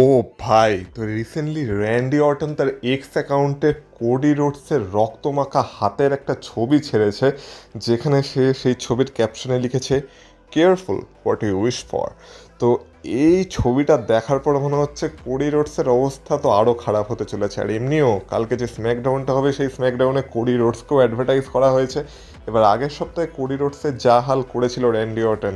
ও ভাই, তো recently Randy Orton তার এক্স অ্যাকাউন্টে কোডি রোডসের রক্তমাখা হাতের একটা ছবি ছেড়েছে, যেখানে সে সেই ছবির ক্যাপশনে লিখেছে careful what you wish for. তো এই ছবিটা দেখার পর মনে হচ্ছে কোডি রোডসের অবস্থা তো আরও খারাপ হতে চলেছে। আর এমনিও কালকে যে স্ম্যাকডাউনটা হবে, সেই স্ম্যাকডাউনে কোডি রোডসকেও অ্যাডভার্টাইজ করা হয়েছে। এবার আগের সপ্তাহে কোডি রোডসের যা হাল করেছিল র্যান্ডি অর্টন,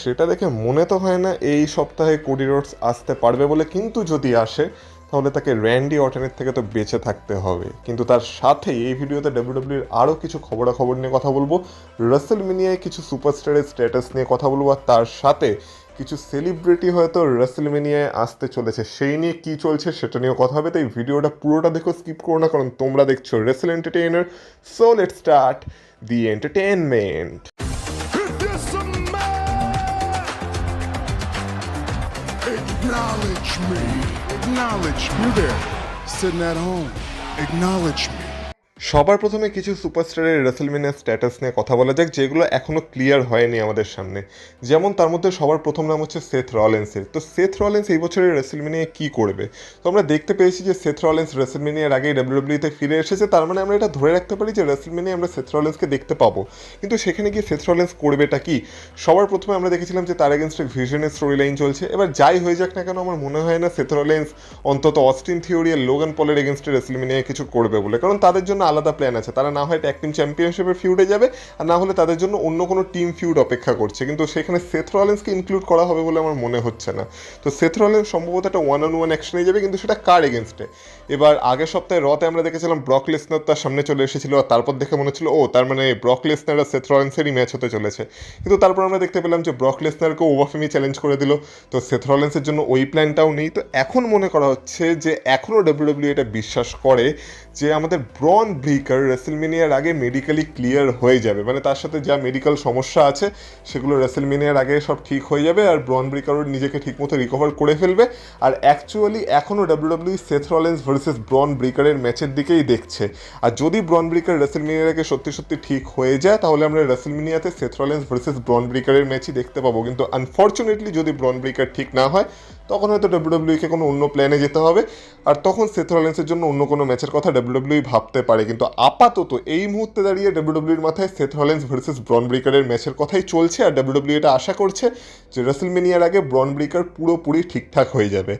সেটা দেখে মনে তো হয় না এই সপ্তাহে কোডি রোডস আসতে পারবে বলে, কিন্তু যদি আসে তাহলে তাকে র্যান্ডি অর্টনের থেকে তো বেঁচে থাকতে হবে। কিন্তু তার সাথেই এই ভিডিওতে ডাব্লিউডাব্লিউর আরও কিছু খবরাখবর নিয়ে কথা বলবো, রাসেলমেনিয়ায় কিছু সুপারস্টারের স্ট্যাটাস নিয়ে কথা বলবো, আর তার সাথে কিছু সেলিব্রিটি হয়তো রাসেলমেনিয়ায় আসতে চলেছে, সেই নিয়ে কী চলছে সেটা নিয়েও কথা হবে। তাই ভিডিওটা পুরোটা দেখো, স্কিপ করো না, কারণ তোমরা দেখছো Rachel entertainer. So let's start the entertainment. Acknowledge me. Acknowledge me. You there, sitting at home. Acknowledge me. সবার প্রথমে কিছু সুপারস্টারের রেসেলমেনিয়া স্ট্যাটাস নিয়ে কথা বলা যাক, যেগুলো এখনও ক্লিয়ার হয়নি আমাদের সামনে। যেমন তার মধ্যে সবার প্রথম নাম হচ্ছে সেথ রলিন্সের। তো সেথ রলিন্স এই বছরের রেসেলমেনিয়া কী করবে? তো আমরা দেখতে পেয়েছি যে সেথ রলিন্স রেসেলমেনিয়ার আগেই ডাব্লিউডাব্লিউতে ফিরে এসেছে, তার মানে আমরা এটা ধরে রাখতে পারি যে রেসেলমেনিয়া আমরা সেথ রলিন্সকে দেখতে পাবো। কিন্তু সেখানে গিয়ে সেথ রলিন্স করবেটা কি? সবার প্রথমে আমরা দেখেছিলাম যে তার এগেনস্টে ভিশনের স্টোরি লাইন চলছে। এবার যাই হয়ে যাক না কেন, আমার মনে হয় না সেথ রলিন্স অন্তত অস্টিন থিওরি আর লোগান পলের এগেনস্টে রেসেলমেনিয়ায় কিছু করবে বলে, কারণ তাদের জন্য আলাদা প্ল্যান আছে। তারা না হয় ট্যাগ টিম চ্যাম্পিয়নশিপের ফিউডে যাবে, আর না হলে তাদের জন্য অন্য কোনো টিম ফিউড অপেক্ষা করছে, কিন্তু সেখানে সেথ রলিন্সকে ইনক্লুড করা হবে বলে আমার মনে হচ্ছে না। তো সেথ রলিন্স সম্ভবত একটা 1-on-1 অ্যাকশনে যাবে, কিন্তু সেটা কার এগেনস্টে? এবার আগের সপ্তাহে রতে আমরা দেখেছিলাম ব্রক লেসনার তার সামনে চলে এসেছিল, আর তারপর দেখে মনে হচ্ছিল তার মানে ব্রক লেসনার আর সেথ রলিন্সেরই ম্যাচ হতে চলেছে। কিন্তু তারপর আমরা দেখতে পেলাম যে ব্রক লেসনারকে ওভারফেমি চ্যালেঞ্জ করে দিল। তো সেথ রলিন্সের জন্য ওই প্ল্যানটাও নেই। তো এখন মনে করা হচ্ছে যে এখনও ডাব্লিউডাব্লিউ এটা বিশ্বাস করে যে আমাদের ব্রন ব্রেকার রেসেলমেনিয়ার আগে মেডিকেলি ক্লিয়ার হয়ে যাবে, মানে তার সাথে যা মেডিকেল সমস্যা আছে সেগুলো রেসেলমেনিয়ার আগে সব ঠিক হয়ে যাবে, আর ব্রন ব্রেকারও নিজেকে ঠিকমতো রিকভার করে ফেলবে। আর অ্যাকচুয়ালি এখনও ডাব্লিউডাব্লিউ সেথ রলিন্স ভার্সেস ব্রন ব্রেকারের ম্যাচের দিকেই দেখছে। আর যদি ব্রন ব্রেকার রেসেলমেনিয়ার আগে সত্যি সত্যি ঠিক হয়ে যায়, তাহলে আমরা রেসেলমেনিয়াতে সেথ রলিন্স ভার্সেস ব্রন ব্রেকারের ম্যাচই দেখতে পাবো। কিন্তু আনফর্চুনেটলি যদি ব্রন ব্রেকার ঠিক না হয়, তখন হয়তো ডাব্লিউডাব্লিউকে কোনো অন্য প্ল্যানে যেতে হবে, আর তখন সেথ রলিন্সের জন্য অন্য কোনো ম্যাচের কথা ডাব্লিউডাব্লিউ ভাবতে পারে। কিন্তু আপাতত এই মুহূর্তে দাঁড়িয়ে ডাব্লিউডাব্লিউর মাথায় সেথ রলিন্স ভার্সেস ব্রন ব্রেকারের ম্যাচের কথাই চলছে, আর ডাব্লিউডাব্লিউ এটা আশা করছে যে রেসেলমেনিয়ার আগে ব্রন ব্রেকার পুরোপুরি ঠিকঠাক হয়ে যাবে।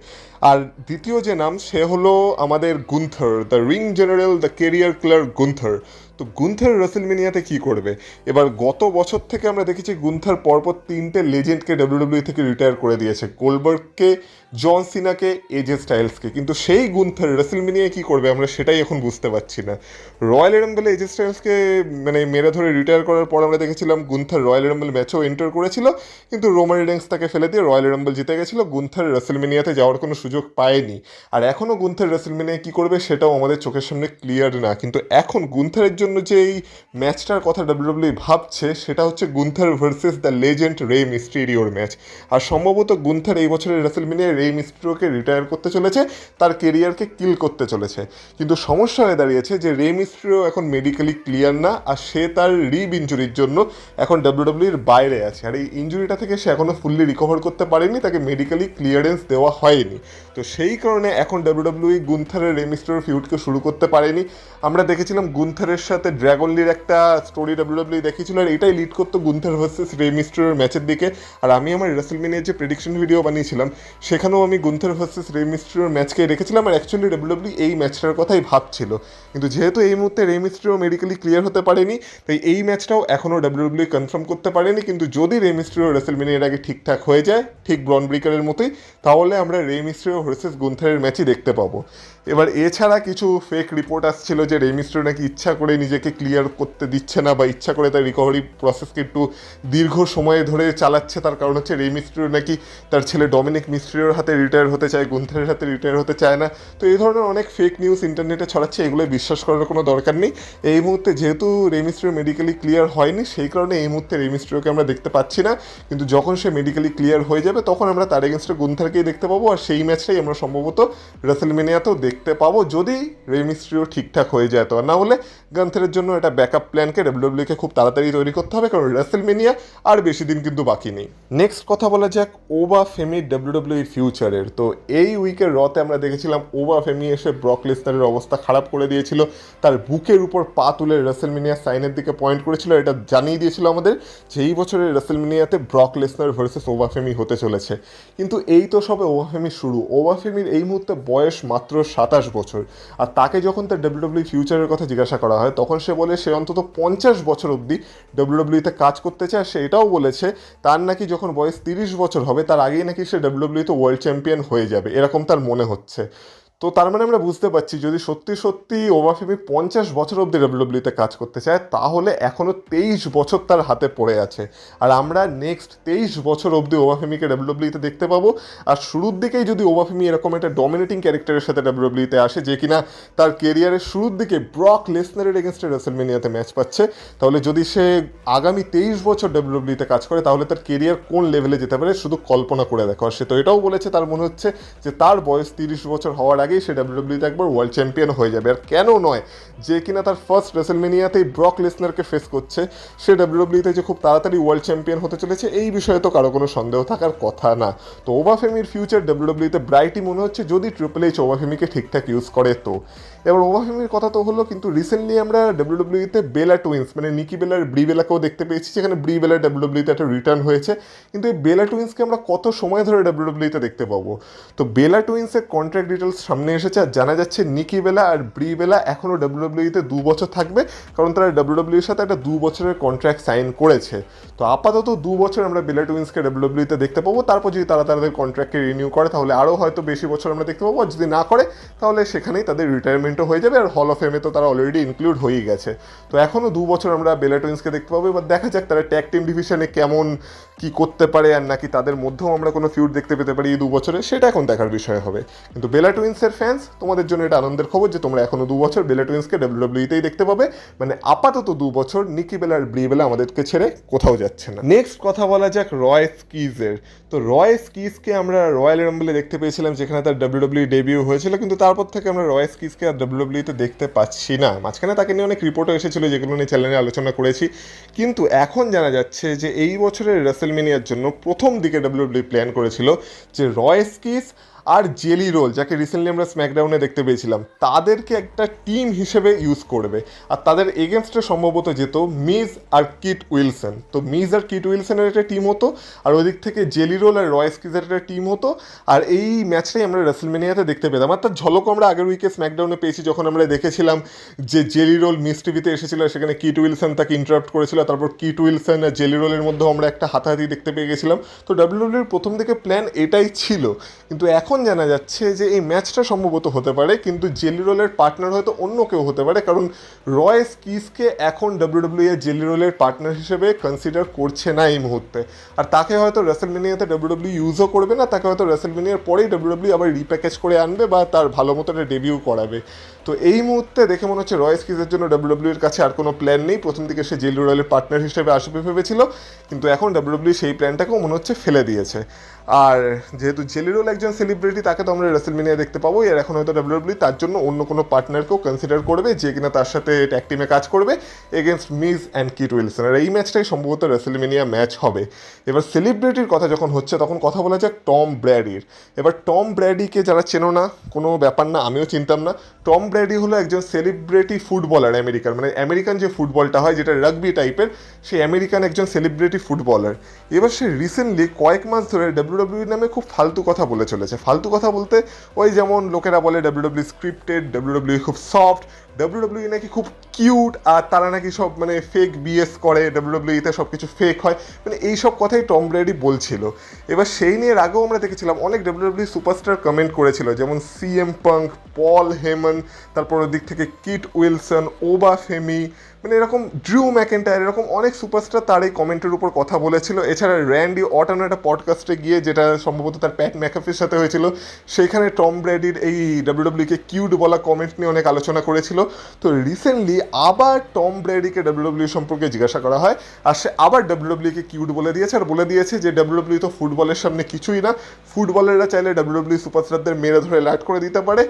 আর দ্বিতীয় যে নাম, সে হলো আমাদের Gunther, the ring general, the career killer Gunther. তো গুন্থার রেসেলমেনিয়াতে কী করবে? এবার গত বছর থেকে আমরা দেখেছি গুন্থার পরপর 3টে লেজেন্ডকে ডাব্লিউডাব্লিউ থেকে রিটায়ার করে দিয়েছে, গোল্ডবার্গকে, জন সিনাকে, এজে স্টাইলসকে। কিন্তু সেই গুন্থার রেসেলমেনিয়ায় কী করবে আমরা সেটাই এখন বুঝতে পারছি না। রয়্যাল রাম্বলে এজে স্টাইলসকে মানে মেরে ধরে রিটায়ার করার পর আমরা দেখেছিলাম গুন্থার রয়্যাল রাম্বল ম্যাচেও এন্টার করেছিল, কিন্তু রোমান রিডেন্স তাকে ফেলে দিয়ে রয়্যাল রাম্বল জিতে গেছিলো। গুন্থার রেসেলমেনিয়াতে যাওয়ার কোনো সুযোগ পায়নি। আর এখনও গুন্থার রেসেলমেনিয়ায় কী করবে সেটাও আমাদের চোখের সামনে ক্লিয়ার না। কিন্তু এখন গুন্থারের জন্য যে এই ম্যাচটার কথা ডাব্লিউডাব্লিউ ভাবছে, সেটা হচ্ছে গুন্থার ভার্সেস দ্য লেজেন্ড রে মিস্টেরিওর ম্যাচ। আর সম্ভবত গুন্থার এই বছরের রেসেলমেনিয়ায় রে মিস্টেরিওকে রিটায়ার করতে চলেছে, তার কেরিয়ারকে কিল করতে চলেছে। কিন্তু সমস্যা হয়ে দাঁড়িয়েছে যে রে মিস্টেরিও এখন মেডিকেলি ক্লিয়ার না, আর সে তার রিব ইঞ্জুরির জন্য এখন ডাব্লিউডাব্লিউর বাইরে আছে। আর এই ইঞ্জুরিটা থেকে সে এখনও ফুললি রিকভার করতে পারেনি, তাকে মেডিকেলি ক্লিয়ারেন্স দেওয়া হয়নি। তো সেই কারণে এখন ডাব্লিউডাব্লিউ গুন্থারের রে মিস্টেরিও ফিউডকে শুরু করতে পারেনি। আমরা দেখেছিলাম গুন্থারের সাথে ড্রাগন লির একটা স্টোরি ডাব্লিউডাব্লিউ দেখিয়েছিল, আর এটাই লিড করতো গুন্থার ভার্সেস রে মিস্টেরিওর ম্যাচের দিকে। আর আমি আমার রেসেলমেনিয়ার যে প্রেডিকশন ভিডিও বানিয়েছিলাম, সেখানেও আমি গুন্থার ভার্সেস রে মিস্টেরিওর ম্যাচকে রেখেছিলাম, আর অ্যাকচুয়ালি ডাব্লিউডাব্লিউ এই ম্যাচটার কথাই ভাবছিল। কিন্তু যেহেতু এই মুহূর্তে রে মিস্টেরিও মেডিকেলি ক্লিয়ার হতে পারেনি, তাই এই ম্যাচটাও এখনও ডাব্লিউডাব্লিউ কনফার্ম করতে পারেনি। কিন্তু যদি রে মিস্টেরিও রেসেলমেনিয়ার আগে ঠিকঠাক হয়ে যায়, ঠিক ব্রন ব্রেকারের মতোই, তাহলে আমরা রে মিস্টেরিও ভার্সেস গুন্থারের ম্যাচই দেখতে পাবো। এবার এছাড়া কিছু ফেক রিপোর্ট আসছিল যে রে মিস্টেরিও নাকি ইচ্ছা করে নিজেকে ক্লিয়ার করতে দিচ্ছে না, বা ইচ্ছা করে তার রিকভারি প্রসেসকে একটু দীর্ঘ সময় ধরে চালাচ্ছে। তার কারণ হচ্ছে রে মিস্টেরিও নাকি তার ছেলে ডমিনিক মিস্টেরিওর হাতে রিটায়ার হতে চায়, গুন্থারের হাতে রিটায়ার হতে চায় না। তো এই ধরনের অনেক ফেক নিউজ ইন্টারনেটে ছড়াচ্ছে, এগুলো বিশ্বাস করার কোনো দরকার নেই। এই মুহূর্তে যেহেতু রে মিস্টেরিও মেডিকেলি ক্লিয়ার হয়নি, সেই কারণে এই মুহূর্তে রে মিস্টেরিওকে আমরা দেখতে পাচ্ছি না। কিন্তু যখন সে মেডিকেলি ক্লিয়ার হয়ে যাবে, তখন আমরা তার এগেনস্টে গুন্থারকেই দেখতে পাবো, আর সেই ম্যাচটাই আমরা সম্ভবত রেসেলমেনিয়াতেও দেখতে পাবো, যদি রে মিস্টেরিও ঠিকঠাক হয়ে যায়। তো না হলে গান্থারের জন্য এটা ব্যাকআপ প্ল্যানকে ডাব্লিউডাব্লিউকে খুব তাড়াতাড়ি তৈরি করতে হবে, কারণ রেসেলমেনিয়া আর বেশি দিন কিন্তু বাকি নেই। নেক্সট কথা বলা যাক ওবা ফেমির ডাব্লিউডাব্লিউ ফিউচার ফিউচারের। তো এই উইকের রতে আমরা দেখেছিলাম ওবা ফেমি এসে ব্রক লেসনারের অবস্থা খারাপ করে দিয়েছিল, তার বুকের উপর পা তুলে রেসেলমিনিয়া সাইনের দিকে পয়েন্ট করেছিল, এটা জানিয়ে দিয়েছিল আমাদের যে এই বছরের রেসেলমিনিয়াতে ব্রক লেসনার ভার্সেস ওবা ফেমি হতে চলেছে। কিন্তু এই তো সবে ওবা ফেমি শুরু। ওবা ফেমির এই মুহূর্তে বয়স মাত্র 27 বছর, আর তাকে যখন তার ডাব্লিউডাব্লিউ ফিউচারের কথা জিজ্ঞাসা করা হয় তখন সে বলে সে অন্তত 50 বছর অবধি ডাব্লিউডাব্লিউতে কাজ করতে চায়। সে এটাও বলেছে তার নাকি যখন বয়স 30 বছর হবে তার আগেই নাকি সে ডাব্লিউডাব্লিউতে ওয়ার্ল্ড চ্যাম্পিয়ন হয়ে যাবে, এরকম তার মনে হচ্ছে। তো তার মানে আমরা বুঝতে পারছি যদি সত্যি সত্যি ওবা ফেমি 50 বছর অবধি ডাব্লিউডাব্লিউতে কাজ করতে চায় তাহলে এখনও 23 বছর তার হাতে পড়ে আছে, আর আমরা নেক্সট 23 বছর অবধি ওবা ফেমিকে ডাব্লিউডাব্লিউতে দেখতে পাবো। আর শুরুর দিকেই যদি ওবা ফেমি এরকম একটা ডমিনেটিং ক্যারেক্টারের সাথে ডাব্লিউডাব্লিউতে আসে যে কিনা তার কেরিয়ারের শুরুর দিকে ব্রক লেসনারের এগেনস্টে রেসেলমেনিয়াতে ম্যাচ পাচ্ছে, তাহলে যদি সে আগামী 23 বছর ডাব্লিউডাব্লিউতে কাজ করে তাহলে তার কেরিয়ার কোন লেভেলে যেতে পারে শুধু কল্পনা করে দেখো। আর সে তো এটাও বলেছে তার মনে হচ্ছে যে তার বয়স 30 বছর হওয়ার আগেই সে ডাব্লিউডাব্লিউতে একবার ওয়ার্ল্ড চ্যাম্পিয়ন হয়ে যাবে। আর কেন নয়, যে কিনা তার ফার্স্ট রেসেলমেনিয়াতেই ব্রক লেসনারকে ফেস করছে, সে ডাব্লিউডাব্লিউতে যে খুব তাড়াতাড়ি ওয়ার্ল্ড চ্যাম্পিয়ন হতে চলেছে এই বিষয়ে তো কারো কোনো সন্দেহ থাকার কথা না। তো ওবা ফেমির ফিউচার ডাব্লিউডাব্লিউতে ব্রাইটই মনে হচ্ছে যদি ট্রিপল এইচ ওবা ফেমিকে ঠিকঠাক ইউজ করে। তো এবার ওবা ফেমির কথা তো হলো, কিন্তু রিসেন্টলি আমরা ডাব্লিউডাব্লিউতে বেলা টুইন্স মানে নিকি বেলার ব্রি বেলাকেও দেখতে পেয়েছি, যেখানে ব্রি বেলার ডাব্লিউডাব্লিউতে একটা রিটার্ন হয়েছে। কিন্তু এই বেলা টুইন্সকে আমরা কত সময় ধরে ডাব্লিউডাব্লিউতে দেখতে পাবো? তো বেলা টুইন্সের কন্ট্রাক্ট ডিটেলস সামনে এসেছে আর জানা যাচ্ছে নিকি বেলা আর ব্রি বেলা এখনও ডাব্লিউডাব্লিউতে 2 বছর থাকবে, কারণ তারা ডাব্লিউডাব্লিউর সাথে একটা 2 বছরের কন্ট্রাক্ট সাইন করেছে। তো আপাতত 2 বছর আমরা বেলা টুইন্সকে ডাব্লিউডাব্লিউতে দেখতে পাবো, তারপর যদি তারা তাদের কন্ট্রাক্টকে রিনিউ করে তাহলে আরও হয়তো বেশি বছর আমরা দেখতে পাবো, আর যদি না করে তাহলে সেখানেই তাদের রিটায়ারমেন্টও হয়ে যাবে। আর হল অফ ফেমে তো তারা অলরেডি ইনক্লুড হয়েই গেছে। তো এখনও 2 বছর আমরা বেলা টুইন্সকে দেখতে পাবো। এবার দেখা যাক তারা ট্যাগ টিম ডিভিশনে কেমন কি করতে পারে, আর নাকি তাদের মধ্যেও আমরা কোনো ফিউড দেখতে পেতে পারি এই 2 বছরে, সেটা এখন দেখার বিষয় হবে। কিন্তু বেলা টুইন্সের ফ্যান্স, তোমাদের জন্য এটা আনন্দের খবর যে তোমরা এখনো 2 বছর বেলা টুইন্সকে ডাব্লিউডাব্লিউতেই দেখতে পাবে। মানে আপাতত 2 বছর নিকি বেলা আর ব্রি বেলা আমাদেরকে ছেড়ে কোথাও যাচ্ছে না। নেক্সট কথা বলা যাক রয় স্কিজের। তো রয় স্কিজকে আমরা রয়্যাল রাম্বলে দেখতে পেয়েছিলাম যেখানে তার ডাব্লিউডাব্লিউ ডেবিউ হয়েছিল, কিন্তু তারপর থেকে আমরা রয় স্কিজকে আর ডাব্লিউডাব্লিউতে দেখতে পাচ্ছি না। মাঝখানে তাকে নিয়ে অনেক রিপোর্টও এসেছিল যেগুলো নিয়ে চ্যানেলে আলোচনা করেছি, কিন্তু এখন জানা যাচ্ছে যে এই বছরের রেসেলমেনিয়ার জন্য প্রথম দিকে ডাব্লিউডাব্লিউ প্ল্যান করেছিল যে রয় স্কিজ আর জেলি রোল, যাকে রিসেন্টলি আমরা স্ম্যাকডাউনে দেখতে পেয়েছিলাম, তাদেরকে একটা টিম হিসেবে ইউজ করবে। আর তাদের এগেনস্টে সম্ভবত যেত মিজ আর কিট উইলসন। তো মিজ আর কিট উইলসনের একটা টিম হতো, আর ওই দিক থেকে জেলি রোল আর রয় স্কিজের একটা টিম হতো। আর এই ম্যাচটাই আমরা রেসেলমেনিয়াতে দেখতে পেতাম। আর তার ঝলক আমরা আগের উইকে স্ম্যাকডাউনে পেয়েছি, যখন আমরা দেখেছিলাম যে জেলি রোল মিস টিভিতে এসেছিল, সেখানে কিট উইলসন তাকে ইন্টারাপ্ট করেছিল, তারপর কিট উইলসন আর জেলি রোলের মধ্যেও আমরা একটা হাতাহাতি দেখতে পেয়ে গেছিলাম। তো ডাব্লিউডাব্লিউর প্রথম দিকে প্ল্যান এটাই ছিল, কিন্তু এখন জানা যাচ্ছে যে এই ম্যাচটা সম্ভবত হতে পারে, কিন্তু জেলি রোলের পার্টনার হয়তো অন্য কেউ হতে পারে, কারণ রয় স্কিজকে এখন ডাব্লিউডাব্লিউ এর জেলি রোলের পার্টনার হিসেবে কনসিডার করছে না এই মুহূর্তে। আর তাকে হয়তো রেসেলমেনিয়াতে ডাব্লিউডাব্লিউ ইউজও করবে না, তাকে হয়তো রেসেলমেনিয়ার পরেই ডাব্লিউডাব্লিউ আবার রিপ্যাকেজ করে আনবে বা তার ভালো মতো একটা ডেবিউ করাবে। তো এই মুহূর্তে দেখে মনে হচ্ছে রয় স্কিজের জন্য ডাব্লিউডাব্লিউ এর কাছে আর কোনো প্ল্যান নেই। প্রথম দিকে সে জেলি রোলের পার্টনার হিসেবে আসবে ভেবেছিল, কিন্তু এখন ডাব্লিউডাব্লিউ সেই প্ল্যানটাকেও মনে হচ্ছে ফেলে দিয়েছে। আর যেহেতু জেলি রোল একজন সেলিব্রিটি, তাকে তো আমরা রেসেলমেনিয়া দেখতে পাবো, আর এখন হয়তো ডাব্লিউডাব্লিউ তার জন্য অন্য কোনো পার্টনারকেও কনসিডার করবে যে কিনা তার সাথে ট্যাগ টিমে কাজ করবে against Miz and Kit Wilson. আর এই ম্যাচটাই সম্ভবত রেসেলমেনিয়া ম্যাচ হবে। এবার সেলিব্রিটির কথা যখন হচ্ছে তখন কথা বলা যাক টম ব্র্যাডির। এবার টম ব্র্যাডিকে যারা চেনো না, কোনো ব্যাপার না, আমিও চিনতাম না। টম ব্র্যাডি হলো একজন সেলিব্রিটি ফুটবলার আমেরিকার, মানে আমেরিকান যে ফুটবলটা হয় যেটা রাগবি টাইপের, সেই আমেরিকান একজন সেলিব্রিটি ফুটবলার। এবার সে রিসেন্টলি কয়েক মাস ধরে ডাব্লিউডাব্লিউ নামে খুব ফালতু কথা বলে চলেছে। ফালতু কথা বলতে ওই যেমন লোকেরা বলে ডাব্লিউডাব্লিউ স্ক্রিপ্টেড, ডাব্লিউডাব্লিউ খুব সফট, ডাব্লিউডাব্লিউ নাকি খুব কিউট, আর তারা নাকি সব মানে ফেক বিএস করে, ডাব্লিউডাব্লিউতে সব কিছু ফেক হয়, মানে এইসব কথাই টম ব্র্যাডি বলছিল। এবার সেই নিয়ে আগেও আমরা দেখেছিলাম অনেক ডাব্লিউডাব্লিউ সুপারস্টার কমেন্ট করেছিল, যেমন সিএম পাঙ্ক, পল হেমন, তারপর ওর দিক থেকে কিট উইলসন, ওবা ফেমি, মানে এরকম ড্রিউ ম্যাকেন্টায়ার, এরকম অনেক সুপারস্টার তার এই কমেন্টের উপর কথা বলেছিল। এছাড়া র্যান্ডি অটন একটা পডকাস্টে গিয়ে, যেটা সম্ভবত তার প্যাট ম্যাকাফির সাথে হয়েছিল, সেইখানে টম ব্র্যাডির এই ডাব্লিউডাব্লিউকে কিউট বলা কমেন্ট নিয়ে অনেক আলোচনা করেছিল। তো রিসেন্টলি আবার টম ব্রেডিকে ডাব্লিউডাব্লিউ সম্পর্কে জিজ্ঞাসা করা হয়, আর সে আবার ডাব্লিউডাব্লিউকে কিউট বলে দিয়েছে, আর বলে দিয়েছে যে ডাব্লিউডাব্লিউ তো ফুটবলের সামনে কিছুই না, ফুটবলাররা চাইলে ডাব্লিউডাব্লিউ সুপারস্টারদের মেরে ধরে ল্যাট করে দিতে পারে,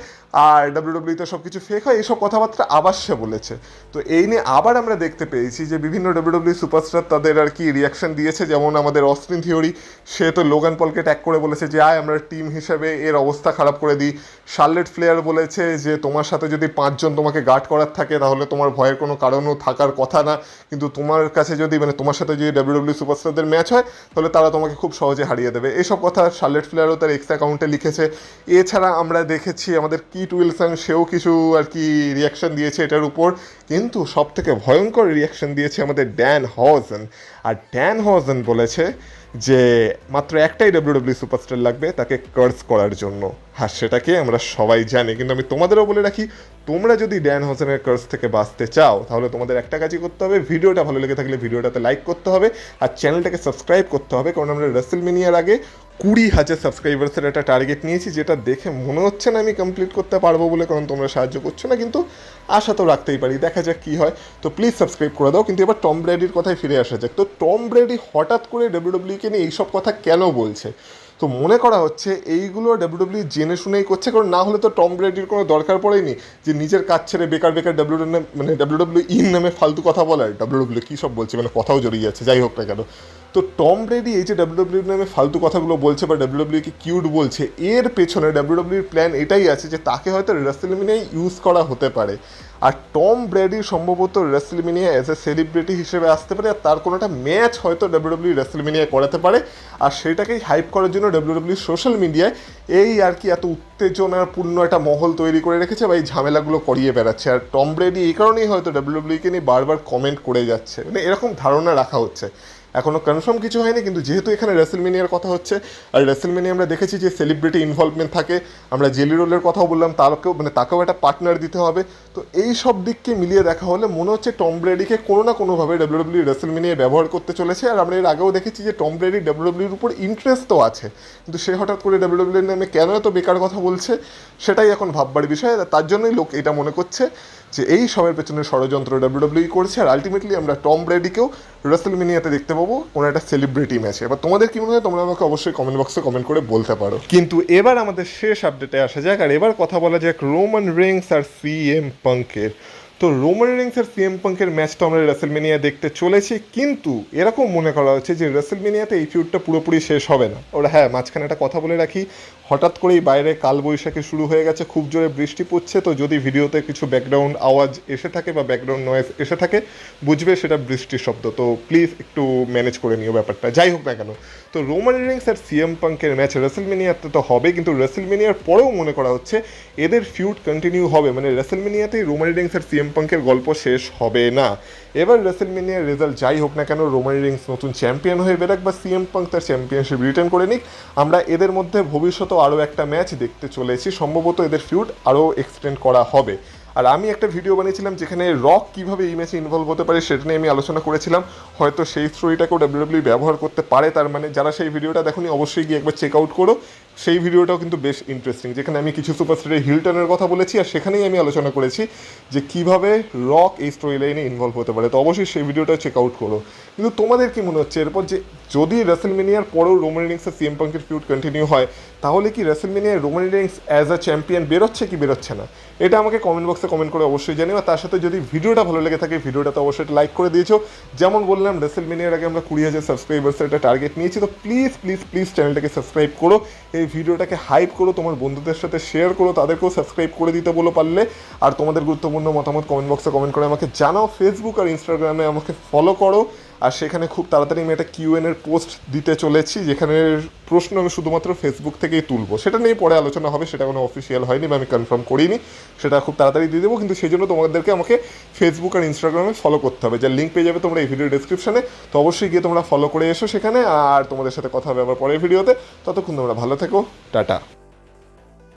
আর ডাব্লিউডাব্লিউতে সব কিছু ফেক হয়, এইসব কথাবার্তা আবার সে বলেছে। তো এই নিয়ে আবার আমরা দেখতে পেয়েছি যে বিভিন্ন ডাব্লিউডাব্লিউ সুপারস্টার তাদের আর কি রিয়াকশন দিয়েছে, যেমন আমাদের অস্টিন থিওরি, সে তো লোগান পলকে ট্যাগ করে বলেছে যে আয় আমরা টিম হিসেবে এর অবস্থা খারাপ করে দিই। শার্লেট ফ্লেয়ার বলেছে যে তোমার সাথে যদি 5 জন তোমাকে গার্ড করার থাকে তাহলে তোমার ভয়ের কোনো কারণও থাকার কথা না, কিন্তু তোমার কাছে যদি মানে তোমার সাথে যদি ডাব্লিউডাব্লিউ সুপারস্টারদের ম্যাচ হয় তাহলে তারা তোমাকে খুব সহজে হারিয়ে দেবে। এইসব কথা শার্লেট ফ্লেয়ারও তার এক্স অ্যাকাউন্টে লিখেছে। এছাড়া আমরা দেখেছি আমাদের কিট উইলসন, সেও কিছু আর কি রিয়াকশন দিয়েছে এটার উপর, কিন্তু সব থেকে ভয়ঙ্কর রিয়াকশন দিয়েছে আমাদের ড্যান হজেন। আর ড্যান হজেন বলেছে যে মাত্র একটাই ডাব্লিউডাব্লিউ সুপারস্টার লাগবে তাকে কার্স করার জন্য। হ্যাঁ, সেটাকে আমরা সবাই জানি, কিন্তু আমি তোমাদেরও বলে রাখি, তোমরা যদি ড্যান হোসেনের কার্স থেকে বাঁচতে চাও তাহলে তোমাদের একটা কাজই করতে হবে, ভিডিওটা ভালো লেগে থাকলে ভিডিওটাতে লাইক করতে হবে আর চ্যানেলটাকে সাবস্ক্রাইব করতে হবে, কারণ আমরা রেসেলমেনিয়ার আগে 20,000 সাবস্ক্রাইবার্সের একটা টার্গেট নিয়েছি, যেটা দেখে মনে হচ্ছে না আমি কমপ্লিট করতে পারবো বলে, কারণ তোমরা সাহায্য করছো না, কিন্তু আশা তো রাখতেই পারি, দেখা যাক কী হয়। তো প্লিজ সাবস্ক্রাইব করে দাও। কিন্তু এবার টম ব্র্যাডির কথায় ফিরে আসা যাক। তো টম ব্র্যাডি হঠাৎ করে ডাব্লিউডাব্লিউকে নিয়ে এইসব কথা কেন বলছে? তো মনে করা হচ্ছে এইগুলো ডাব্লিউডাব্লিউ জেনে শুনেই করছে, কারণ না হলে তো টম ব্র্যাডির কোনো দরকার পড়েনি যে নিজের কাজ ছেড়ে বেকার বেকার ডাব্লিউডাব্লিউ নামে ফালতু কথা বলার। ডাব্লিউডাব্লিউ কী সব বলছে, মানে কথাও জড়িয়ে যাচ্ছে, যাই হোক না কেন। তো টম ব্রেডি এই যে ডাব্লিউডাব্লিউ নামে ফালতু কথাগুলো বলছে বা ডাব্লিউডাব্লিউকে কিউট বলছে, এর পেছনে ডাব্লিউডাব্লিউর প্ল্যান এটাই আছে যে তাকে হয়তো রেসেলমেনিয়ায় ইউজ করা হতে পারে। আর টম ব্র্যাডি সম্ভবত রেসেলমেনিয়া অ্যাজ এ সেলিব্রিটি হিসেবে আসতে পারে, আর তার কোনো একটা ম্যাচ হয়তো ডাব্লিউডাব্লিউ রেসেলমেনিয়ায় করাতে পারে, আর সেটাকেই হাইপ করার জন্য ডাব্লিউডাব্লিউ সোশ্যাল মিডিয়ায় এই আর কি এত উত্তেজনাপূর্ণ একটা মহল তৈরি করে রেখেছে বা এই ঝামেলাগুলো করিয়ে বেড়াচ্ছে। আর টম ব্র্যাডি এই কারণেই হয়তো ডাব্লিউডাব্লিউকে নিয়ে বারবার কমেন্ট করে যাচ্ছে, মানে এরকম ধারণা রাখা হচ্ছে। এখনও কনফার্ম কিছু হয়নি, কিন্তু যেহেতু এখানে রেসেলমেনিয়ার কথা হচ্ছে, আর রেসেলমেনিয়া আমরা দেখেছি যে সেলিব্রিটি ইনভলভমেন্ট থাকে, আমরা জেলি রোলের কথাও বললাম, তাকেও একটা পার্টনার দিতে হবে। তো এই সব দিককে মিলিয়ে দেখা হলে মনে হচ্ছে টম ব্র্যাডিকে কোনো না কোনোভাবে ডাব্লিউডাব্লিউ রেসেলমেনিয়ায় ব্যবহার করতে চলেছে। আর আমরা এর আগেও দেখেছি যে টম ব্র্যাডি ডাব্লিউডাব্লিউর উপর ইন্টারেস্ট তো আছে, কিন্তু সে হঠাৎ করে ডাব্লিউডাব্লিউর নামে কেন এত বেকার কথা বলছে সেটাই এখন ভাববার বিষয়। তার জন্যই লোক এটা মনে করছে যে এই সবের পেছনে ষড়যন্ত্র ডাব্লিউডাব্লিউ করছে, আর আলটিমেটলি আমরা টম ব্র্যাডিকেও রেসেলমেনিয়াতে দেখতে পাবো কোনো একটা সেলিব্রিটি ম্যাচে। এবার তোমাদের কি মনে হয় তোমরা আমাকে অবশ্যই কমেন্ট বক্সে কমেন্ট করে বলতে পারো। কিন্তু এবার আমাদের শেষ আপডেটে আসা যাক, আর এবার কথা বলা যাক রোমান রিংস আর সিএম পাঙ্কের। তো রোমান রিংস আর সিএম পাঙ্কের ম্যাচটা আমরা রেসেলমেনিয়া দেখতে চলেছি, কিন্তু এরকম মনে করা হচ্ছে যে রেসেলমেনিয়াতে এই ফিউডটা পুরোপুরি শেষ হবে না। ওরা হ্যাঁ, মাঝখানে একটা কথা বলে রাখি, হঠাৎ করেই বাইরে কালবৈশাখী শুরু হয়ে গেছে, খুব জোরে বৃষ্টি পড়ছে, তো যদি ভিডিওতে কিছু ব্যাকগ্রাউন্ড আওয়াজ এসে থাকে বা ব্যাকগ্রাউন্ড নয়েজ এসে থাকে বুঝবে সেটা বৃষ্টির শব্দ, তো প্লিজ একটু ম্যানেজ করে নিও ব্যাপারটা। যাই হোক না কেন, তো রোমান রিংস আর সিএম পাঙ্কের ম্যাচ রেসেলমেনিয়াতে তো হবে, কিন্তু রেসেলমেনিয়ার পরেও মনে করা হচ্ছে এদের ফিউড কন্টিনিউ হবে, মানে রেসেলমেনিয়াতেই রোমান রিংস আর সিএম পাঙ্কের গল্প শেষ হবে না। এবার রেসেলমেনিয়ার রেজাল্ট যাই হোক না কেন, রোমান রিংস নতুন চ্যাম্পিয়ন হয়ে বেরাক বা সিএম পাঙ্ক তার চ্যাম্পিয়নশিপ রিটার্ন করে নিক, আমরা এদের মধ্যে ভবিষ্যতেও আরও একটা ম্যাচ দেখতে চলেছি। সম্ভবত এদের ফিউড আরও এক্সটেন্ড করা হবে। আর আমি একটা ভিডিও বানিয়েছিলাম যেখানে রক কীভাবে এই ম্যাচে ইনভলভ হতে পারে সেটা নিয়ে আমি আলোচনা করেছিলাম, হয়তো সেই স্টোরিটাকেও ডাব্লিউডাব্লিউ ব্যবহার করতে পারে। তার মানে যারা সেই ভিডিওটা দেখোনি অবশ্যই গিয়ে একবার চেক আউট করো, সেই ভিডিওটাও কিন্তু বেশ ইন্টারেস্টিং, যেখানে আমি কিছু সুপারস্টারের হিল টার্নের কথা বলেছি, আর সেখানেই আমি আলোচনা করেছি যে কীভাবে রক এই স্টোরি লাইনে ইনভলভ হতে পারে। তো অবশ্যই সেই ভিডিওটা চেক আউট করো। কিন্তু তোমাদের কি মনে হচ্ছে এরপর যে যদি রেসেলমেনিয়ার পরেও রোমান রিংস আর সিএম পাঙ্কের ফিউড কন্টিনিউ হয়, তাহলে কি রেসেলমেনিয়ায় Roman Reigns as a champion বেরোচ্ছে কি বেরোচ্ছে না, এটা আমাকে কমেন্ট বক্সে কমেন্ট করে অবশ্যই জানিও। আর তার সাথে যদি ভিডিওটা ভালো লেগে থাকে ভিডিওটাতে অবশ্যই লাইক করে দিয়েছো। যেমন বললাম রেসেলমেনিয়ার আগে আমরা 20,000 সাবস্ক্রাইবার্সের একটা টার্গেট নিয়েছি, তো প্লিজ প্লিজ প্লিজ চ্যানেলটাকে সাবস্ক্রাইব করো, এই ভিডিওটাকে হাইপ করো, তোমার বন্ধুদের সাথে শেয়ার করো, তাদেরকেও সাবস্ক্রাইব করে দিতে বলো পারলে। আর তোমাদের গুরুত্বপূর্ণ মতামত কমেন্ট বক্সে কমেন্ট করে আমাকে জানাও। ফেসবুক আর ইনস্টাগ্রামে আমাকে ফলো করো, আর সেখানে খুব তাড়াতাড়ি আমি একটা কিউএন এর পোস্ট দিতে চলেছি, যেখানে প্রশ্ন আমি শুধুমাত্র ফেসবুক থেকেই তুলবো, সেটা নিয়ে পরে আলোচনা হবে, সেটা কোনো অফিসিয়াল হয়নি বা আমি কনফার্ম করিনি, সেটা খুব তাড়াতাড়ি দিয়ে দেবো। কিন্তু সেই জন্য তোমাদেরকে আমাকে ফেসবুক আর ইনস্টাগ্রামে ফলো করতে হবে, যার লিঙ্ক পেয়ে যাবে তোমরা এই ভিডিও ডেসক্রিপশনে। তো অবশ্যই গিয়ে তোমরা ফলো করে এসো সেখানে, আর তোমাদের সাথে কথা হবে আবার পরের ভিডিওতে। ততক্ষণ তোমরা ভালো থেকো, টাটা।